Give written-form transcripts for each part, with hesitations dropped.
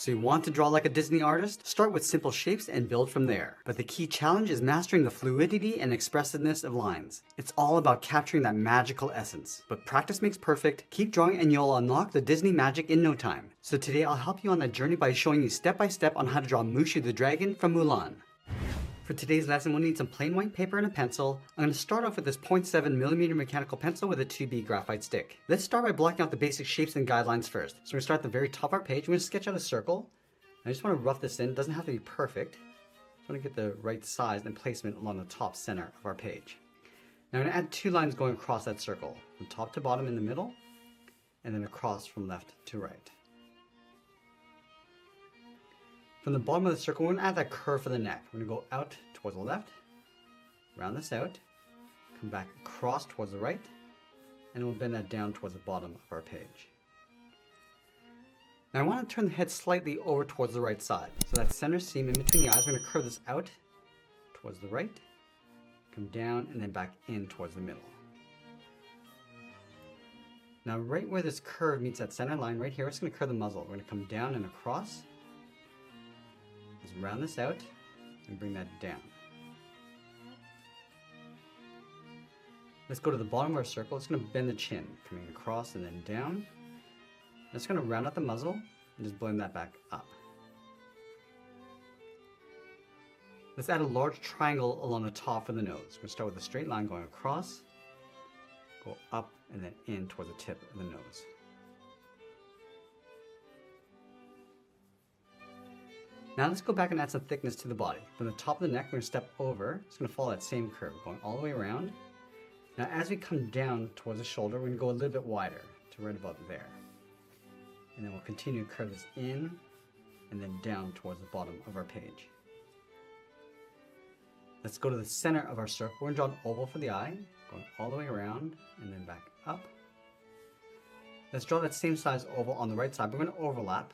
So you want to draw like a Disney artist? Start with simple shapes and build from there. But the key challenge is mastering the fluidity and expressiveness of lines. It's all about capturing that magical essence. But practice makes perfect. Keep drawing and you'll unlock the Disney magic in no time. So today I'll help you on that journey by showing you step by step on how to draw Mushu the dragon from Mulan. For today's lesson, we'll need some plain white paper and a pencil. I'm going to start off with this 0.7mm mechanical pencil with a 2B graphite stick. Let's start by blocking out the basic shapes and guidelines first. So we're going to start at the very top of our page. We're going to sketch out a circle. I just want to rough this in. It doesn't have to be perfect. Just want to get the right size and placement along the top center of our page. Now I'm going to add 2 lines going across that circle, from top to bottom in the middle, and then across from left to right. From the bottom of the circle, we're going to add that curve for the neck. We're going to go out towards the left, round this out, come back across towards the right, and we'll bend that down towards the bottom of our page. Now I want to turn the head slightly over towards the right side. So that center seam in between the eyes, we're going to curve this out towards the right, come down, and then back in towards the middle. Now right where this curve meets that center line right here, we're just going to curve the muzzle. We're going to come down and across. Just round this out and bring that down. Let's go to the bottom of our circle. It's going to bend the chin, coming across and then down. I'm just going to round out the muzzle and just blend that back up. Let's add a large triangle along the top for the nose. We're going to start with a straight line going across, go up and then in towards the tip of the nose. Now let's go back and add some thickness to the body. From the top of the neck, we're going to step over. It's going to follow that same curve, going all the way around. Now as we come down towards the shoulder, we're going to go a little bit wider to right about there. And then we'll continue to curve this in and then down towards the bottom of our page. Let's go to the center of our circle. We're going to draw an oval for the eye, going all the way around and then back up. Let's draw that same size oval on the right side. We're going to overlap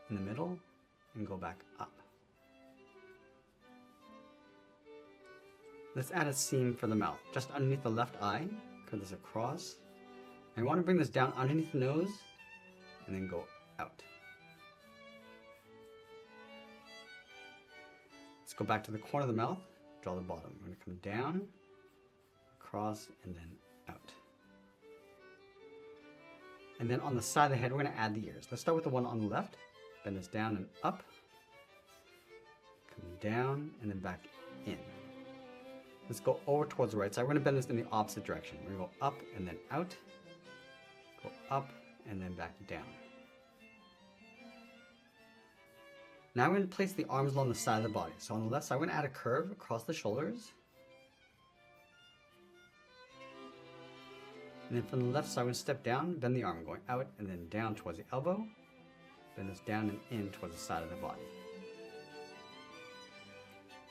in the middle and go back up. Let's add a seam for the mouth, just underneath the left eye. Curve this across. And I want to bring this down underneath the nose and then go out. Let's go back to the corner of the mouth, draw the bottom. We're going to come down, across, and then out. And then on the side of the head, we're going to add the ears. Let's start with the one on the left. Bend this down and up, come down, and then back in. Let's go over towards the right side. We're going to bend this in the opposite direction. We're going to go up and then out, go up and then back down. Now we're going to place the arms along the side of the body. So on the left side, we're going to add a curve across the shoulders. And then from the left side, we're going to step down, bend the arm, going out and then down towards the elbow. Bend this down and in towards the side of the body.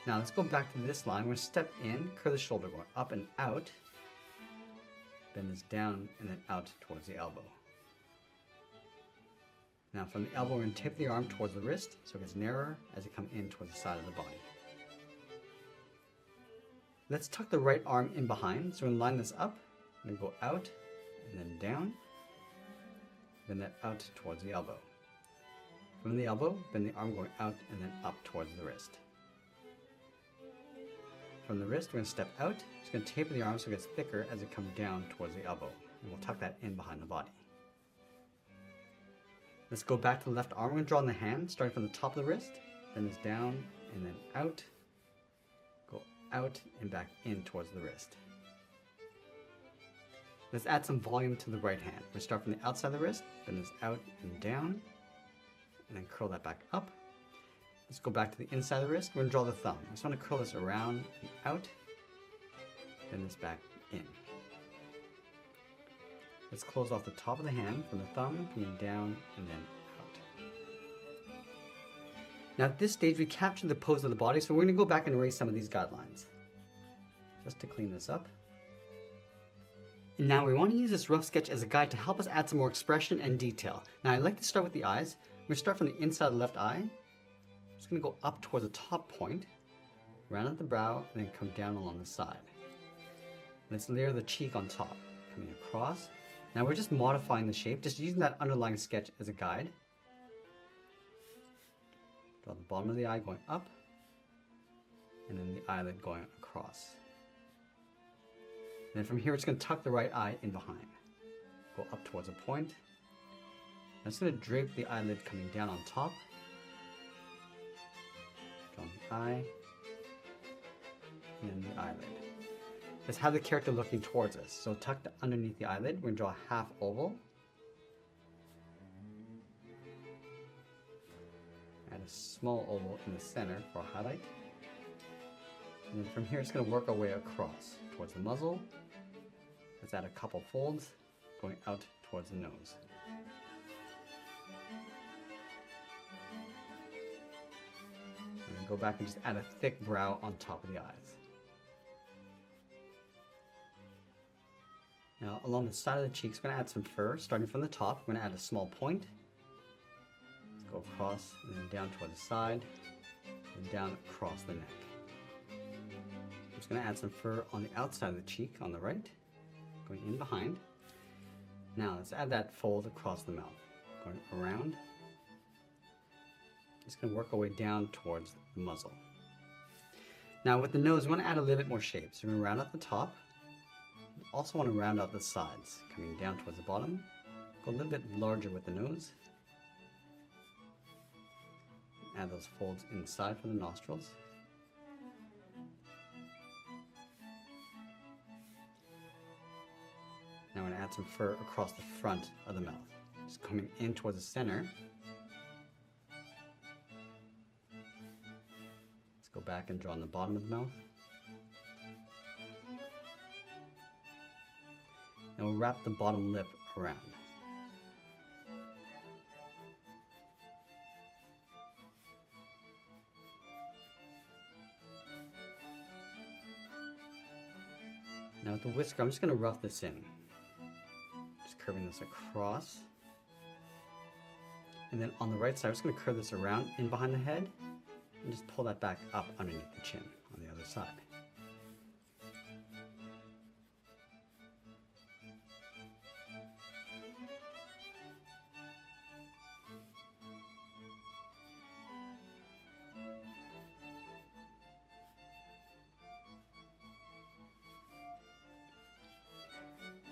Now let's go back to this line. We're going to step in, curve the shoulder, going up and out. Bend this down and then out towards the elbow. Now from the elbow, we're going to tip the arm towards the wrist so it gets narrower as you come in towards the side of the body. Let's tuck the right arm in behind. So we're going to line this up and go out and then down. Bend that out towards the elbow. From the elbow, bend the arm going out and then up towards the wrist. From the wrist, we're going to step out. Just going to taper the arm so it gets thicker as it comes down towards the elbow. And we'll tuck that in behind the body. Let's go back to the left arm. We're going to draw in the hand, starting from the top of the wrist. Bend this down and then out. Go out and back in towards the wrist. Let's add some volume to the right hand. We're going to start from the outside of the wrist, bend this out and down. And then curl that back up. Let's go back to the inside of the wrist. We're going to draw the thumb. I just want to curl this around and out. Bend this back in. Let's close off the top of the hand from the thumb, coming down and then out. Now at this stage, we captured the pose of the body, so we're going to go back and erase some of these guidelines. Just to clean this up. And now we want to use this rough sketch as a guide to help us add some more expression and detail. Now I'd like to start with the eyes. We're going to start from the inside of the left eye. Just going to go up towards the top point, round at the brow, and then come down along the side. Let's layer the cheek on top, coming across. Now we're just modifying the shape, just using that underlying sketch as a guide. Draw the bottom of the eye going up, and then the eyelid going across. And then from here, it's going to tuck the right eye in behind. Go up towards a point. I'm just going to drape the eyelid coming down on top. Draw the eye, and then the eyelid. Let's have the character looking towards us. So tucked underneath the eyelid, we're going to draw a half oval. Add a small oval in the center for a highlight. And then from here, it's going to work our way across towards the muzzle. Let's add a couple folds going out towards the nose. And then go back and just add a thick brow on top of the eyes. Now, along the side of the cheeks, we're going to add some fur. Starting from the top, we're going to add a small point. Let's go across and then down toward the side, and down across the neck. I'm just going to add some fur on the outside of the cheek on the right, going in behind. Now, let's add that fold across the mouth, going around. Just going to work our way down towards the muzzle. Now, with the nose, we want to add a little bit more shape. So we're going to round out the top. Also want to round out the sides, coming down towards the bottom. Go a little bit larger with the nose. Add those folds inside for the nostrils. Now I'm going to add some fur across the front of the mouth. Just coming in towards the center. Let's go back and draw on the bottom of the mouth. And we'll wrap the bottom lip around. Now with the whisker, I'm just going to rough this in. Just curving this across. And then on the right side, I'm just going to curve this around in behind the head and just pull that back up underneath the chin on the other side.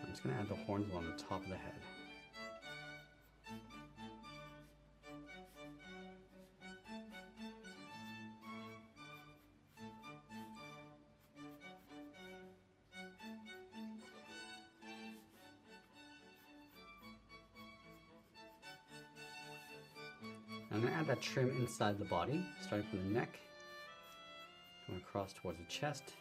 I'm just going to add the horns along the top of the head. I'm going to add that trim inside the body, starting from the neck, going across towards the chest,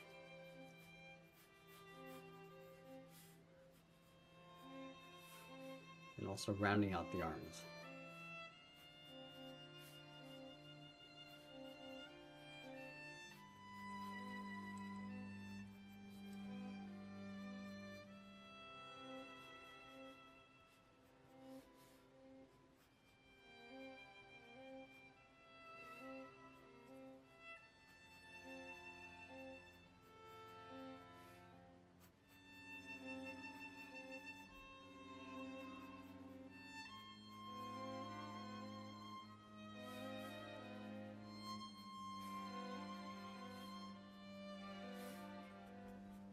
and also rounding out the arms.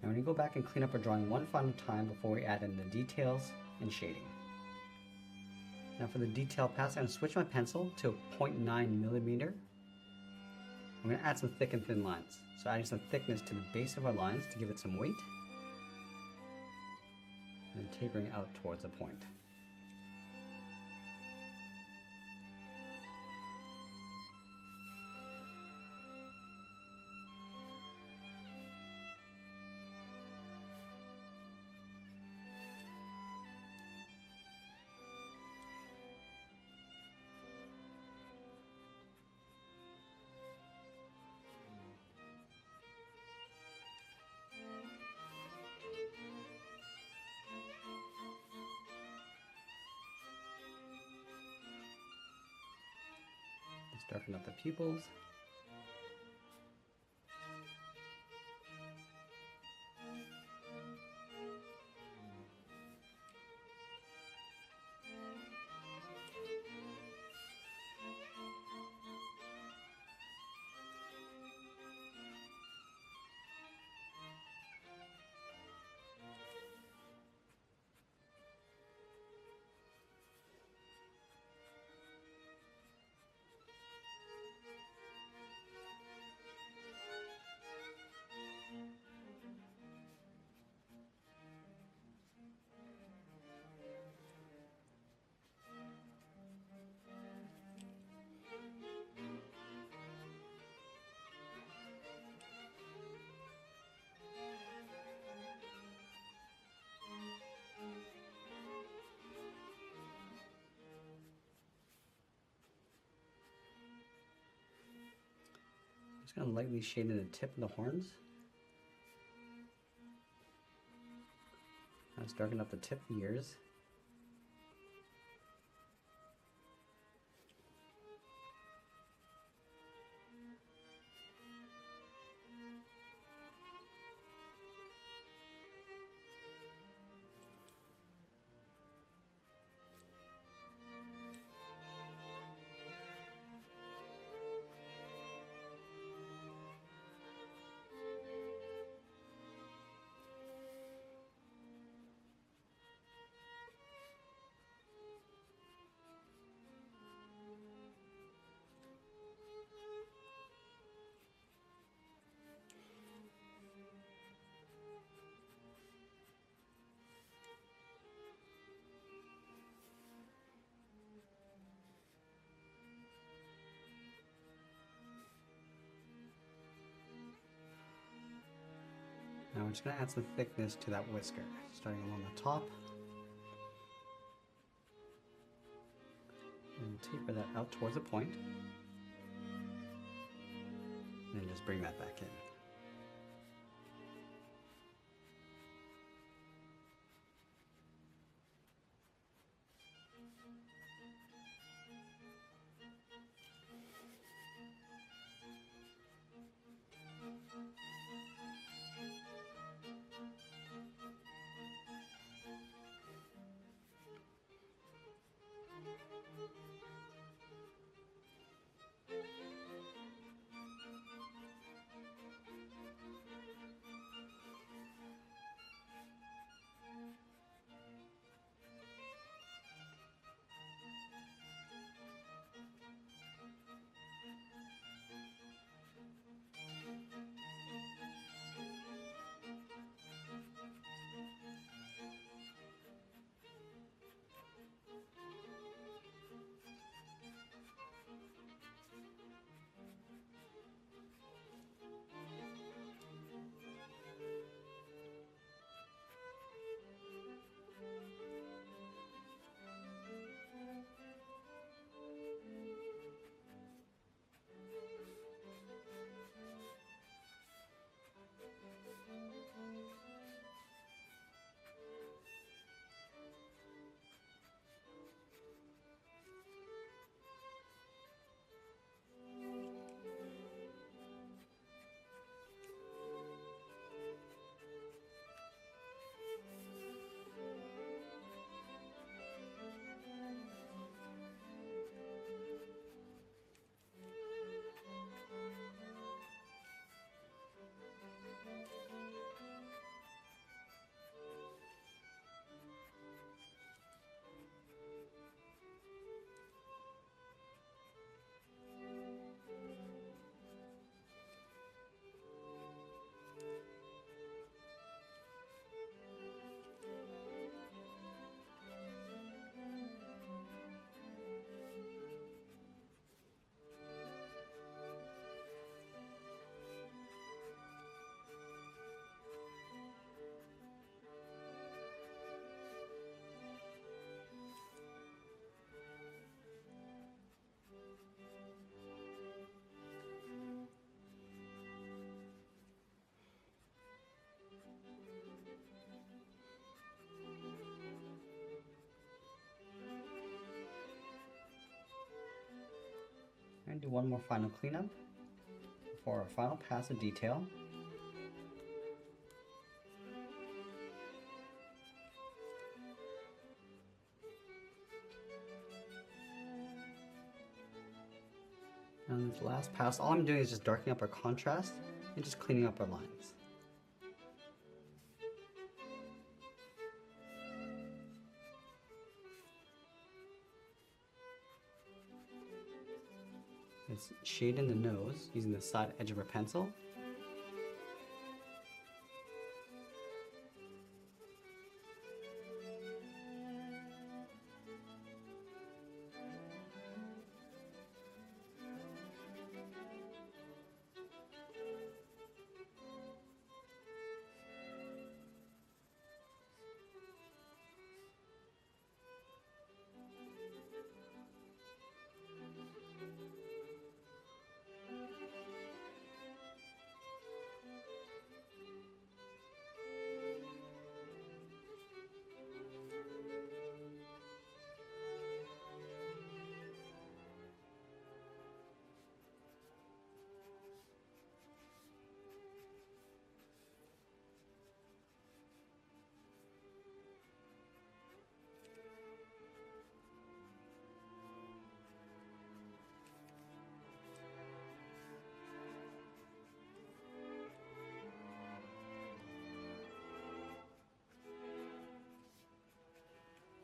Now we're going to go back and clean up our drawing one final time before we add in the details and shading. Now for the detail pass, I'm going to switch my pencil to a 0.9 millimeter. I'm going to add some thick and thin lines. So adding some thickness to the base of our lines to give it some weight. And then tapering out towards a point. Let's darken up the pupils. Just gonna lightly shade in the tip of the horns. Let's darken up the tip of the ears. Now we're just going to add some thickness to that whisker, starting along the top. And taper that out towards a point. And then just bring that back in. And do one more final cleanup before our final pass of detail. And this last pass, all I'm doing is just darkening up our contrast and just cleaning up our lines. Let's shade in the nose using the side edge of our pencil.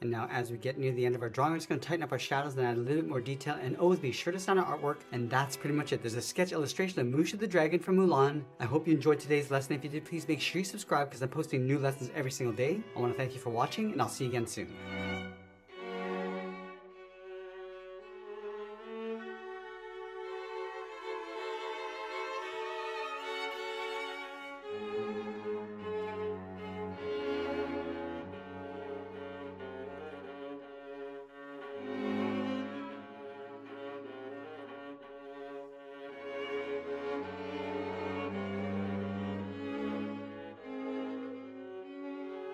And now as we get near the end of our drawing, we're just going to tighten up our shadows and add a little bit more detail. And always be sure to sign our artwork. And that's pretty much it. There's a sketch illustration of Mushu the dragon from Mulan. I hope you enjoyed today's lesson. If you did, please make sure you subscribe because I'm posting new lessons every single day. I want to thank you for watching, and I'll see you again soon.